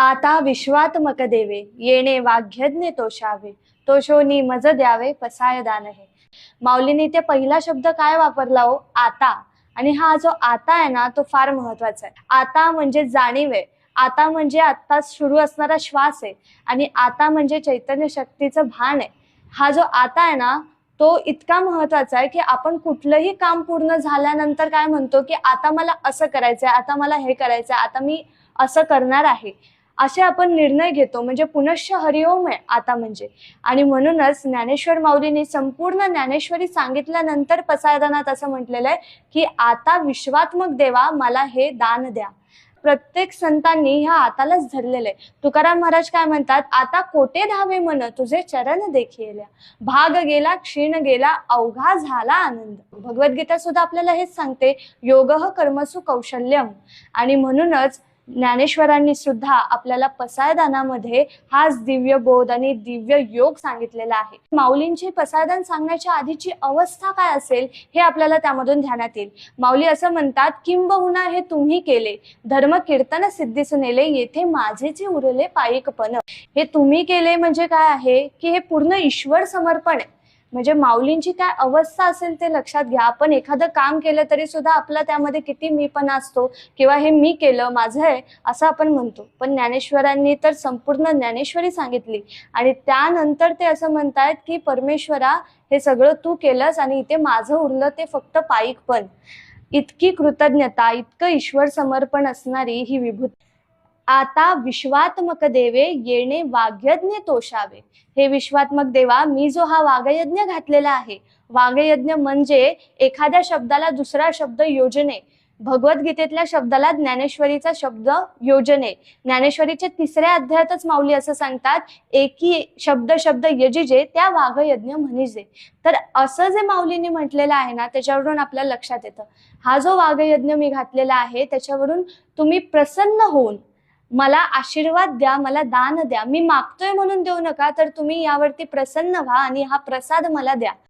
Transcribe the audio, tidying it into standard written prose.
आता विश्वात्मक देवे येणे वाग्यज्ञ तोषावे, तोषोनी मज द्यावे पसाय दान हे. माऊलीने ते पहिला शब्द काय वापरला हो? आता. आणि हा जो आता आहे ना तो फार महत्वाचा आहे. आता म्हणजे जाणीव आहे, आता म्हणजे आता सुरू असणारा श्वास आहे, आणि आता म्हणजे चैतन्य शक्तीचं भान आहे. हा जो आता आहे ना तो इतका महत्वाचा आहे की आपण कुठलंही काम पूर्ण झाल्यानंतर काय म्हणतो की आता मला असं करायचंय, आता मला हे करायचंय, आता मी असं करणार आहे, असे आपण निर्णय घेतो. म्हणजे पुनश्च हरिओम आहे आता म्हणजे. आणि म्हणूनच ज्ञानेश्वर माऊलींनी संपूर्ण ज्ञानेश्वरी सांगितल्यानंतर पसायदानात असं म्हटलेलं आहे की आता विश्वात्मक देवा मला हे दान द्या. प्रत्येक संतांनी ह्या आतालाच धरलेलं आहे. तुकाराम महाराज काय म्हणतात, आता कोटे धावे मन तुझे चरण देखिल्या, भाग गेला क्षीण गेला अवघा झाला आनंद. भगवद्गीता सुद्धा आपल्याला हेच सांगते, योगः कर्मसु कौशल्यम. आणि म्हणूनच ज्ञानेश्वरांनी सुद्धा आपल्याला पसायदानामध्ये हाच दिव्य बोध आणि दिव्य योग सांगितलेला आहे. माऊलींची पसायदान सांगण्याच्या आधीची अवस्था काय असेल हे आपल्याला त्यामधून ध्यानात येईल. माऊली असं म्हणतात, किंबहुना हे तुम्ही केले धर्म कीर्तन सिद्धीस नेले, येथे माझेचे उरले पायिकपण. हे तुम्ही केले म्हणजे काय आहे की हे पूर्ण ईश्वर समर्पण आहे. म्हणजे माऊलींची काय अवस्था असेल ते लक्षात घ्या. आपण एखादं काम केलं तरी सुद्धा आपला त्यामध्ये किती मीपणा असतो, किंवा हे मी केलं माझं आहे असं आपण म्हणतो. पण ज्ञानेश्वरांनी तर संपूर्ण ज्ञानेश्वरी सांगितली आणि त्यानंतर ते असं म्हणतायत की परमेश्वरा हे सगळं तू केलंस आणि इथे माझं उरलं ते फक्त पायिकपण. इतकी कृतज्ञता, इतकं ईश्वर समर्पण असणारी ही विभूती. आता विश्वात्मक देवे येणे वाग्यज्ञ तोषावे. हे विश्वात्मक देवा, मी जो हा वागयज्ञ घातलेला आहे, वागयज्ञ म्हणजे एखाद्या शब्दाला दुसरा शब्द योजने. भगवद्गीतेतल्या शब्दाला ज्ञानेश्वरीचा शब्द योजने. ज्ञानेश्वरीच्या 3ऱ्या अध्यायातच माऊली असं सांगतात, एकी शब्द शब्द यजिजे त्या वागयज्ञ म्हणिजे. तर असं जे माऊलीने म्हटलेलं आहे ना त्याच्यावरून आपल्याला लक्षात येतं, हा जो वागयज्ञ मी घातलेला आहे त्याच्यावरून तुम्ही प्रसन्न होऊन मला आशीर्वाद द्या, मला दान द्या. मी मागतोय म्हणून देऊ नका, तर तुम्ही यावरती प्रसन्न व्हा आणि हा प्रसाद मला द्या.